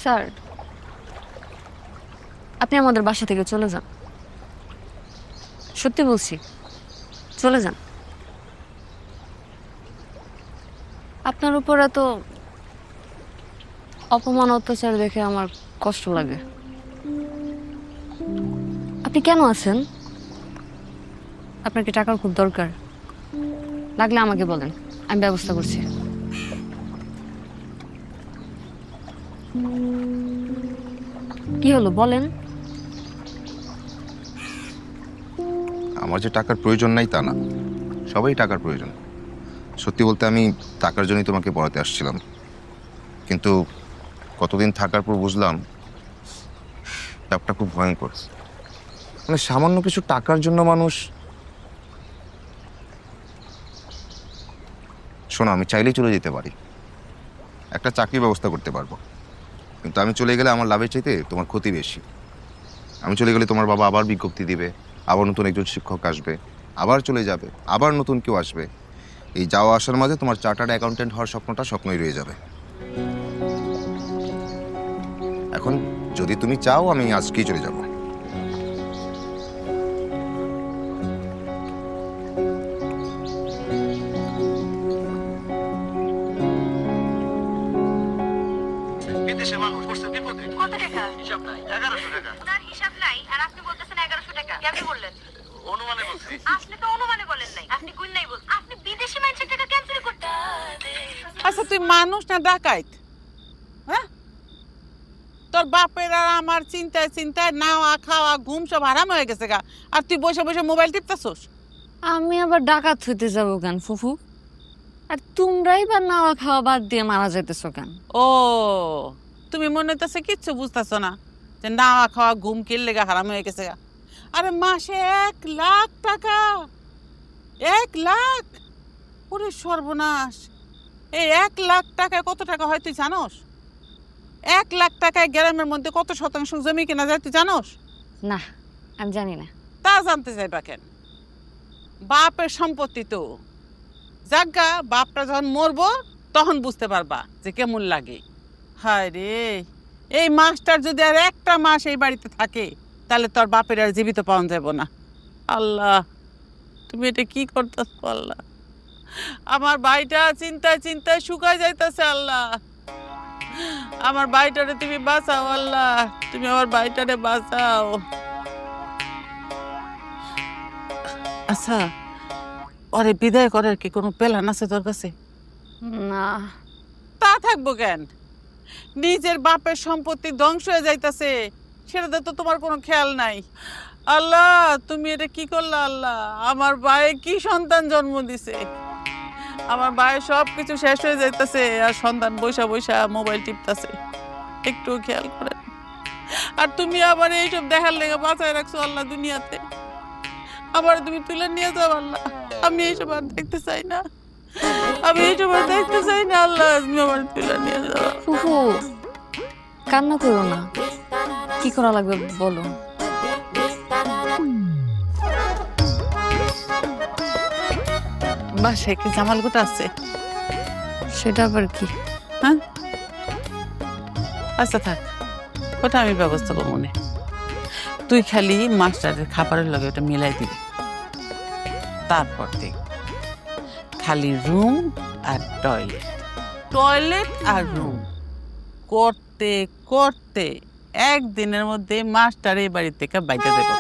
স্যার, আপনি আমাদের বাসা থেকে চলে যান। সত্যি বলছি, চলে যান। আপনার উপর এত অপমান অত্যাচার দেখে আমার কষ্ট লাগে। আপনি কেন আছেন? আপনার কি টাকার খুব দরকার? লাগলে আমাকে বলেন, আমি ব্যবস্থা করছি। কি হলো বলেন?
আমার যে টাকার প্রয়োজন নাই তা না, সবাই টাকার প্রয়োজন। সত্যি বলতে আমি টাকার জন্যই তোমাকে পড়াতে আসছিলাম, কিন্তু কতদিন থাকার পর বুঝলাম ব্যাপারটা খুব ভয়ঙ্কর। মানে সামান্য কিছু টাকার জন্য মানুষ। শোনো, আমি চাইলেই চলে যেতে পারি, একটা চাকরির ব্যবস্থা করতে পারবো, কিন্তু আমি চলে গেলে আমার লাভের চাইতে তোমার ক্ষতি বেশি। আমি চলে গেলে তোমার বাবা আবার বিজ্ঞপ্তি দিবে, আবার নতুন একজন শিক্ষক আসবে, আবার চলে যাবে, আবার নতুন কেউ আসবে। এই যাওয়া আসার মাঝে তোমার চার্টার্ড অ্যাকাউন্টেন্ট হওয়ার স্বপ্নটা স্বপ্নই রয়ে যাবে। এখন যদি তুমি চাও আমি আজকেই চলে যাব।
কত টাকা? হিসাব নাই, 1100 টাকা। ওনার হিসাব নাই আর আপনি বলতেছেন 1100 টাকা। কেমনে বললেন? অনুমানে বলছি। আপনি তো অনুমানে বলেন নাই, আপনি গুণ নাই বল। আপনি বিদেশি মানুষের টাকা ক্যান্সেল করতে।
আচ্ছা তুই মানুষ না ডাকাইত? হ্যাঁ, তোর বাপের আর আমার চিন্তায় চিন্তায় নাওয়া খাওয়া ঘুম সব হারাম হয়ে গেছে গা, আর তুই বসে বসে মোবাইল টিপতেছস।
আমি আবার ডাকাত হইতে যাবো কেন ফুফু? আর তোমরাই বা নাওয়া খাওয়া বাদ দিয়ে মারা যাইতেছো কেন?
ও তুমি মনে হইতেছে কিচ্ছু বুঝতেছো না যে নাওয়া খাওয়া ঘুম কিনলে গা হারাম হয়ে গেছে গা। আরে মাসে 1 লাখ টাকা, 1 লাখ! ওরে সর্বনাশ! এই 1 লাখ টাকায় কত টাকা হয় তুই জানোস? 1 লাখ টাকায় গ্রামের মধ্যে কত শতাংশ জমি কেনা যায় তুই জানোস?
না, আমি জানি না।
তা জানতে চাইবা কেন? বাপের সম্পত্তি তো, যাজ্ঞা বাপটা যখন মরবো তখন বুঝতে পারবা যে কেমন লাগে। হায় রে, এই মাসটার যদি আর একটা মাস এই বাড়িতে থাকে তাহলে তোর বাপের আর জীবিত পাওয়া যাবে না। আল্লাহ, তুমি এটা কি করতেছ আল্লাহ? আমার ভাইটা চিন্তায় চিন্তায় শুকায় যাইতেছে আল্লাহ। আমার ভাইটারে তুমি বাঁচাও আল্লাহ, তুমি আমার ভাইটারে বাঁচাও। আচ্ছা, ওরে বিদায় করার কি কোনো প্ল্যান আছে তোর কাছে?
না।
তা থাকবো কেন? নিজের বাপের সম্পত্তি ধ্বংস হয়ে যাইতাছে, সেটাতে তো তোমার কোনো খেয়াল নাই। আল্লাহ, তুমি এটা কি করলা আল্লাহ? আমার ভাই কি সন্তান জন্ম দিছে, আমার ভাইয়ের সব কিছু শেষ হয়ে যাইতাছে আর সন্তান বৈশা বৈশা মোবাইল টিপতাছে, একটু খেয়াল করেন। আর তুমি আবার এইসব দেখার লেগে বাঁচায় রাখছো আল্লাহ দুনিয়াতে। আবার তুমি তুলে নিয়ে যাও আল্লাহ, আমি এইসব আর দেখতে চাই না, আমি এইসব আর দেখতে চাই না আল্লাহ, তুমি আবার তুলে নিয়ে যাও।
ফুফু কান্না করো না, কি করা লাগবে বলো।
বাসায় কি জামাল গোটা আছে?
সেটা আবার কি?
হ্যাঁ, আচ্ছা থাক, ওটা আমি ব্যবস্থা করবো না। তুই খালি মাস্টারের খাবারের লগে ওটা মিলাই দিবি, তারপর দেখ খালি রুম আর টয়লেট, টয়লেট আর রুম করতে করতে একদিনের মধ্যে মাস্টার এই বাড়ি থেকে বাইরে দেবো।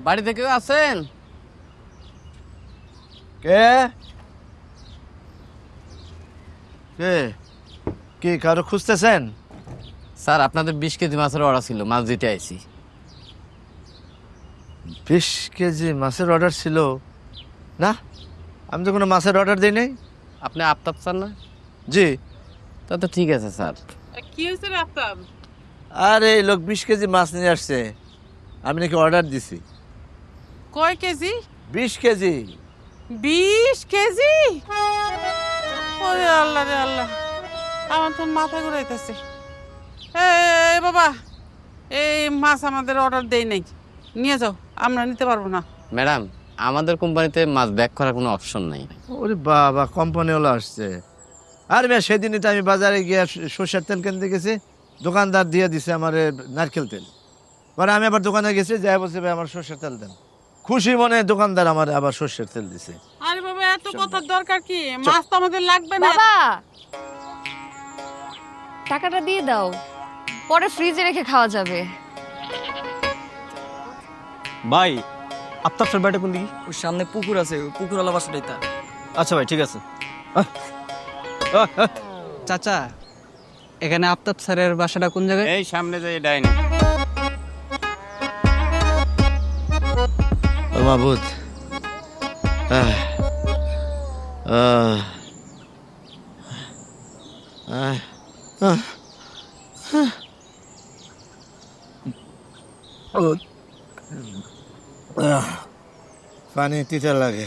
বাড়িতে কেউ আছেন?
কে কে কি কারো খুঁজতেছেন?
স্যার, আপনাদের 20 কেজি মাছের অর্ডার ছিল, মাছ দিতে আইছি।
20 কেজি মাছের অর্ডার ছিল? না, আমি তো কোনো মাছের অর্ডার দিই নাই।
আপনি আফতাব স্যার না?
জি।
তা তো ঠিক আছে স্যার।
কি হয়েছে রে আফতাব?
আরে এই লোক 20 কেজি মাছ নিয়ে আসছে, আমি নাকি অর্ডার দিছি।
কয় কেজি?
20 কেজি।
20 কেজি? ওরে আল্লাহ রে আল্লাহ, আমার তো মাথা ঘুরাইতেছে। এই বাবা, এই মাছ আমাদের অর্ডার দেই নাই, নিয়ে যাও, আমরা নিতে পারবো না।
ম্যাডাম, আমাদের কোম্পানিতে মাছ ব্যাক করার কোনো অপশন নাই।
ওরে বাবা, কোম্পানিওয়ালা আসছে। আর মেয়ে সেদিনই তো আমি বাজারে গিয়ে সরষের তেল কিনতে গেছি, দোকানদার দিয়ে দিছে আমার নারকেল তেল। পরে আমি আবার দোকানে গেছি, যাই বলছে ভাই আমার সরষের তেল দেন। খুশি মনে দোকানদার আমার আবার সরষের তেল দিছে।
আরে বাবা, এত কথার দরকার কি? মাছ তো আমাদের লাগবে না।
বাবা, টাকাটা দিয়ে দাও, পরে ফ্রিজে রেখে খাওয়া যাবে।
ভাই আফতাব স্যার বাড়িটা কোন দিকে? ওর সামনে পুকুর আছে, পুকুরওয়ালা বাসাটাই তা। আচ্ছা ভাই, ঠিক আছে।
চাচা, এখানে আফতাব স্যারের বাসাটা কোন জায়গায়?
এই সামনে যাই ডাইনি।
ও মাবুদ, পানি তিতা লাগে।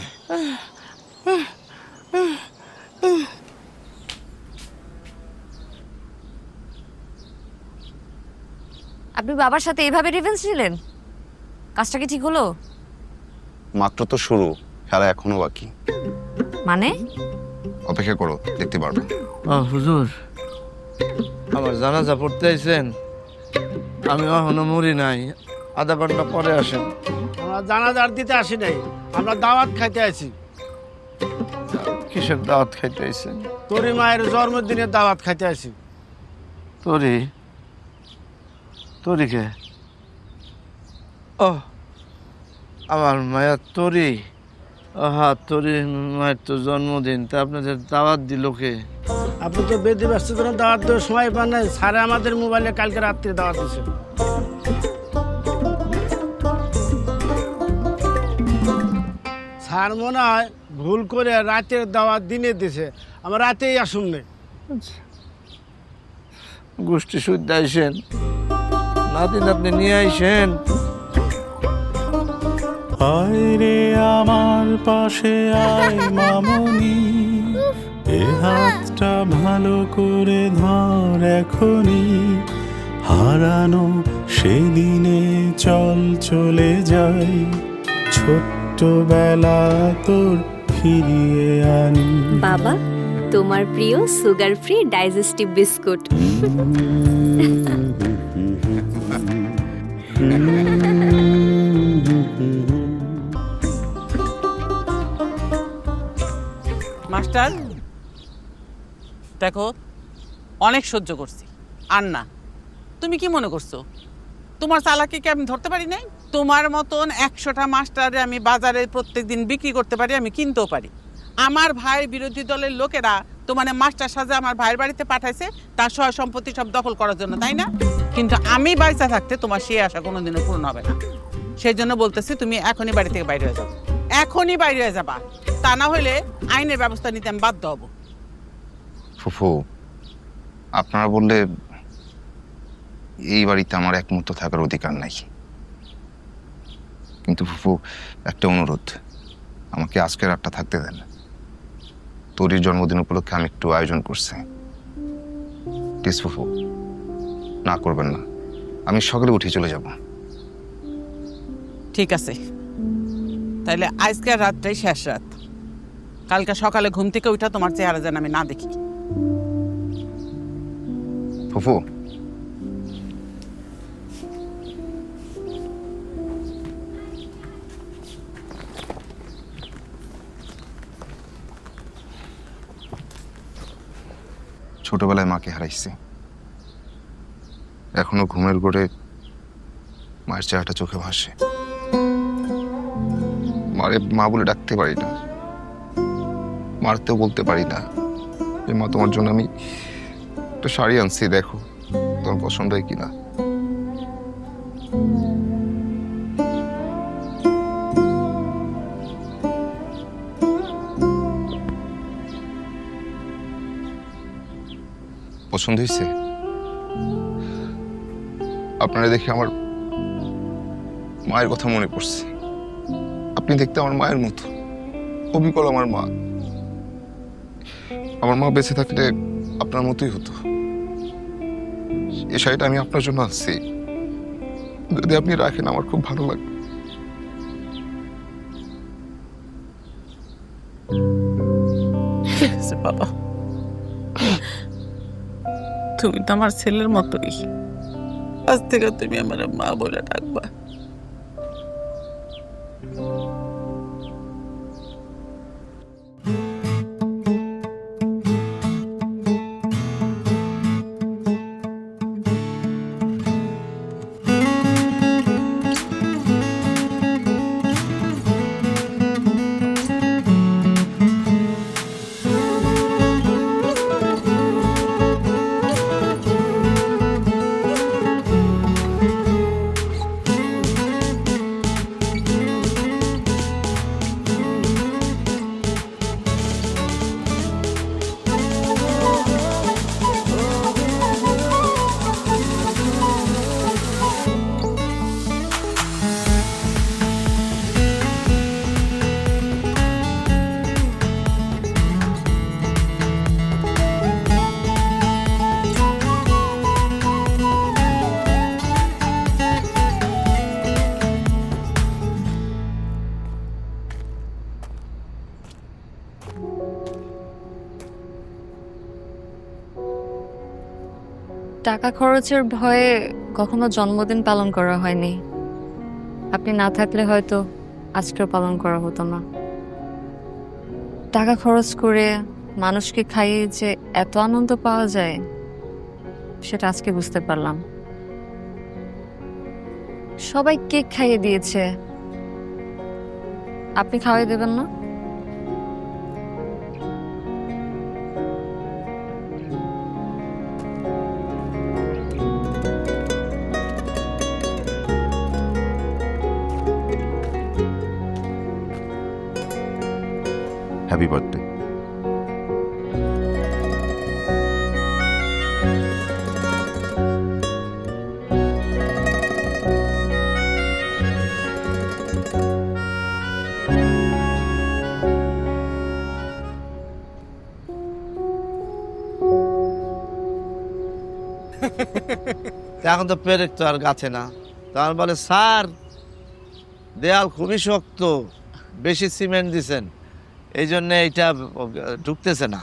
আপনি বাবার সাথে এইভাবে রিভেঞ্জ নিলেন? কাজটা কি ঠিক হলো?
মাত্র তো শুরু, খেলা এখনো বাকি।
মানে?
অপেক্ষা করো, দেখতে পারবে।
হুজুর, আমার জানাজা পড়তে আইছেন, আমি এখনো মরি নাই, আধা ঘন্টা পরে আসেন।
আমরা জানাজার দিতে আসি নাই, আমরা দাওয়াত খাইতে আছি।
কিসের দাওয়াত খাইতে আইছেন?
তোর মায়ের জন্মদিনের দাওয়াত খাইতে আছি।
তোরি? তোরি কে? ও, আমার মায়ের তোরি। হা, তোরি মায়ের তো জন্মদিন, তা আপনাদের দাওয়াত দিল কে?
আপনি তো বেদি ব্যস্ত করেন, দাওয়াত দেওয়ার সময় পান নাই। স্যারে আমাদের মোবাইলে কালকে রাত্রে দাওয়াত দিছে। স্যার মনে হয় ভুল করে রাতের দাওয়াত দিনে দিছে, আমার রাতেই আসুন নেই।
গোষ্ঠী শুদ্ধ আইসেন, নাতি নাতনি নিয়ে আইসেন।
আয় রে আমার পাশে আয় মামনি, এ হাতটা ভালো করে ধর এখনি, হারানো সেদিনে চল চলে যাই, ছোট্টবেলা তোর ফিরিয়ে আনি।
বাবা, তোমার প্রিয় sugar free digestive biscuit.
Master দেখো, অনেক সহ্য করছি, আর না। তুমি কি মনে করছো তোমার চালাকিকে আমি ধরতে পারি নাই? তোমার মতন 100টা মাস্টারে আমি বাজারে প্রত্যেকদিন বিক্রি করতে পারি, আমি কিনতেও পারি। আমার ভাই বিরোধী দলের লোকেরা তোমার মাস্টার সাজে আমার ভাইয়ের বাড়িতে পাঠাইছে তার সয় সম্পত্তি সব দখল করার জন্য, তাই না? কিন্তু আমি বাইচা থাকতে তোমার সেই আশা কোনোদিনও পূরণ হবে না। সেই জন্য বলতেছি তুমি এখনই বাড়ি থেকে বাইরে হয়ে যাও, এখনই বাইরে হয়ে যাবা, তা না হলে আইনের ব্যবস্থা নিতে আমি বাধ্য হব।
ফুফু, আপনারা বললে এই বাড়িতে আমার এক মুহূর্ত থাকার অধিকার নাই, কিন্তু ফুফু একটা অনুরোধ, আমাকে আজকে রাতটা থাকতে দেন। তোরির জন্মদিন উপলক্ষে আমি একটু আয়োজন করছি, প্লিজ ফুফু, না করবেন না। আমি সকালে উঠে চলে যাব।
ঠিক আছে, তাইলে আজকের রাতটাই শেষ রাত। কালকে সকালে ঘুম থেকে উঠা তোমার চেহারা যেন আমি না দেখি।
ফুফু, ছোটবেলায় মাকে হারাইছি, এখনো ঘুমের ঘোরে মায়ের চেহারাটা চোখে ভাসে। মারে মা বলে ডাকতে পারি না, মারতেও বলতে পারি না। মা, তোমার জন্য আমি একটা শাড়ি আনছি, দেখো তোমার পছন্দ হয় কিনা। পছন্দ হয়েছে? আপনারা দেখে আমার মায়ের কথা মনে পড়ছে। আপনি দেখতে আমার মায়ের মতো, অবিকল আমার মা। আমার মা বেঁচে থাকলে আপনার মতোই হতো। এই শাড়িটা আমি আপনার জন্য আনছি, যদি আপনি রাখেন আমার খুব ভালো লাগবে।
ঠিক আছে বাবা, তুমি তো আমার ছেলের মতোই। আজ থেকে তুমি আমার মা বলে ডাকবা।
টাকা খরচের ভয়ে কখনো জন্মদিন পালন করা হয়নি। আপনি না থাকলে হয়তো আজকেও পালন করা হতো না। টাকা খরচ করে মানুষকে খাইয়ে যে এত আনন্দ পাওয়া যায়, সেটা আজকে বুঝতে পারলাম। সবাই কেক খাইয়ে দিয়েছে, আপনি খাওয়াই দেবেন না?
Happy birthday.
এখন তো পেরেক তো আর গাছে না। তার বলে স্যার দেয়াল খুবই শক্ত, বেশি সিমেন্ট দিছেন, এই জন্য এইটা ঢুকতেছে না।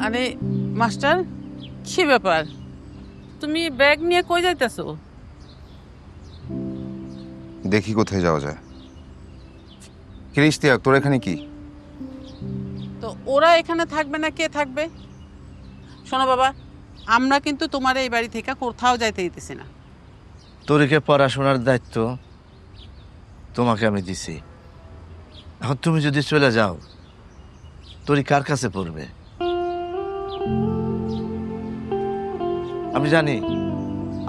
আরে মাস্টার, কি ব্যাপার? তুমি ব্যাগ নিয়ে কই যাইতেছো?
দেখি কোথায় যাওয়া যায়। খ্রিস্টিয়া, তোর এখানে কি?
তো ওরা এখানে থাকবে না, কে থাকবে? শোনো বাবা, আমরা কিন্তু তোমার এই বাড়ি থেকে কোথাও যাইতে দিতেছি না।
তোরকে পড়াশোনার দায়িত্ব তোমাকে আমি দিছি। এখন তুমি যদি চলে যাও, তোরই কার কাছে পড়বে? আমি জানি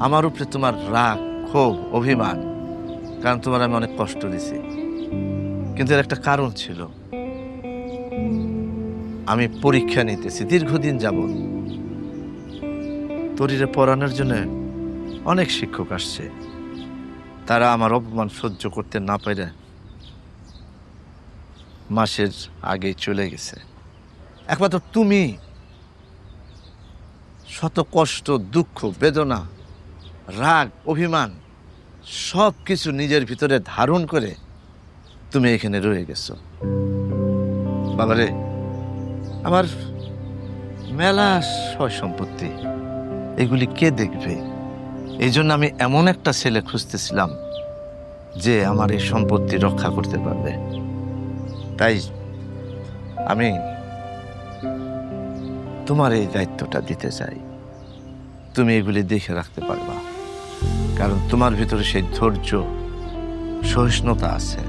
আমার উপরে তোমার রাগ, ক্ষোভ, অভিমান, কারণ তোমার আমি অনেক কষ্ট দিছি। কিন্তু এর একটা কারণ ছিল। আমি পরীক্ষা নিতেছি দীর্ঘদিন যাবত। তরিরে পড়ানোর জন্য অনেক শিক্ষক আসছে, তারা আমার অপমান সহ্য করতে না পেরে মাসের আগেই চলে গেছে। একমাত্র তুমি শত কষ্ট, দুঃখ, বেদনা, রাগ, অভিমান সব কিছু নিজের ভিতরে ধারণ করে তুমি এখানে রয়ে গেছো। বাবারে, আমার মেলা সয় সম্পত্তি, এগুলি কে দেখবে? এই জন্য আমি এমন একটা ছেলে খুঁজতেছিলাম যে আমার এই সম্পত্তি রক্ষা করতে পারবে। তাই আমি তোমার এই দায়িত্বটা দিতে চাই। তুমি এগুলি দেখে রাখতে পারবা, কারণ তোমার ভিতরে সেই ধৈর্য, সহিষ্ণুতা আছে।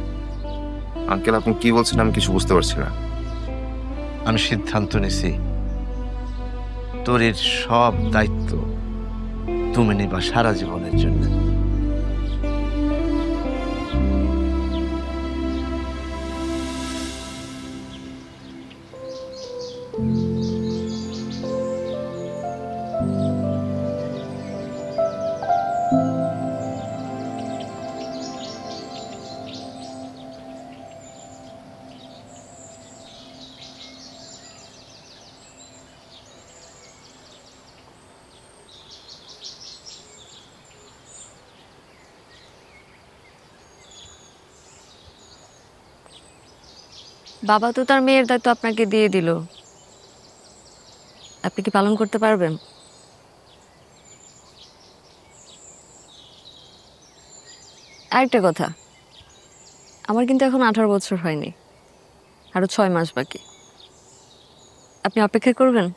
আঙ্কেল, আপনি কি বলছেন আমি কিছু বুঝতে পারছি না।
আমি সিদ্ধান্ত নিছি তোর এর সব দায়িত্ব তুমি নিবা সারা জীবনের জন্য।
বাবা তো তার মেয়ের দায়িত্ব আপনাকে দিয়ে দিল, আপনি কি পালন করতে পারবেন? আরেকটা কথা, আমার কিন্তু এখন 18 বছর হয়নি, আরো 6 মাস বাকি। আপনি অপেক্ষা করবেন?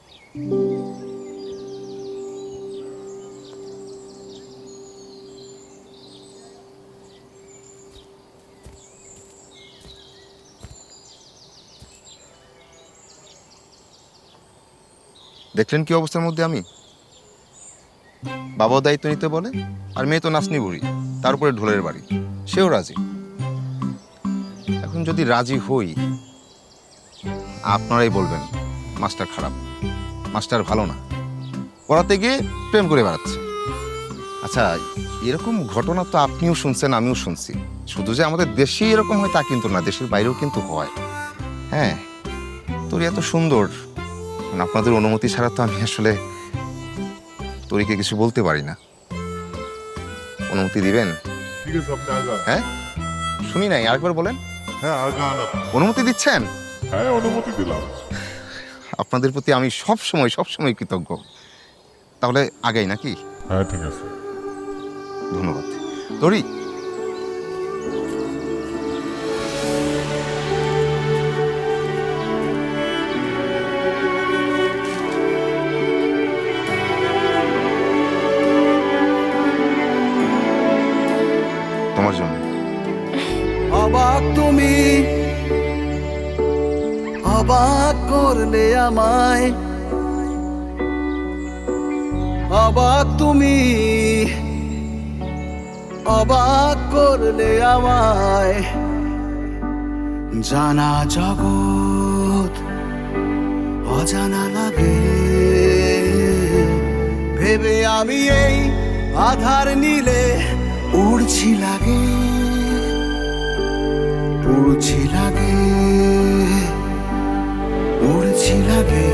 দেখলেন কি অবস্থার মধ্যে আমি? বাবাও দায়িত্ব নিতে বলে, আর মেয়ে তো নাচনি বুড়ি, তার উপরে ঢোলের বাড়ি, সেও রাজি। এখন যদি রাজি হই, আপনারাই বলবেন মাস্টার খারাপ, মাস্টার ভালো না, পড়াতে গিয়ে প্রেম করে বেড়াচ্ছে। আচ্ছা, এরকম ঘটনা তো আপনিও শুনছেন, আমিও শুনছি। শুধু যে আমাদের দেশেই এরকম হয় তা কিন্তু না, দেশের বাইরেও কিন্তু হয়। হ্যাঁ, তোর এত সুন্দর, আপনাদের অনুমতি ছাড়া তো আমি আসলে তোরিকে কিছু বলতে পারি না। অনুমতি দিবেন? হ্যাঁ, শুনি নাই, আরেকবার বলেন।
হ্যাঁ,
অনুমতি দিচ্ছেন?
হ্যাঁ, অনুমতি দিলাম।
আপনাদের প্রতি আমি সব সময় কৃতজ্ঞ। তাহলে আগাই নাকি?
হ্যাঁ, ঠিক আছে,
ধন্যবাদ। তোরি, তোমার জন্য।
অবাক তুমি, অবাক করলে আমায়, অবাক তুমি, অবাক করলে আমায়। জানা জগৎ অজানা লাগে, ভেবে আমি এই আধার নীলে উড়ছি লাগে, উড়ছি লাগে, উড়ছি লাগে।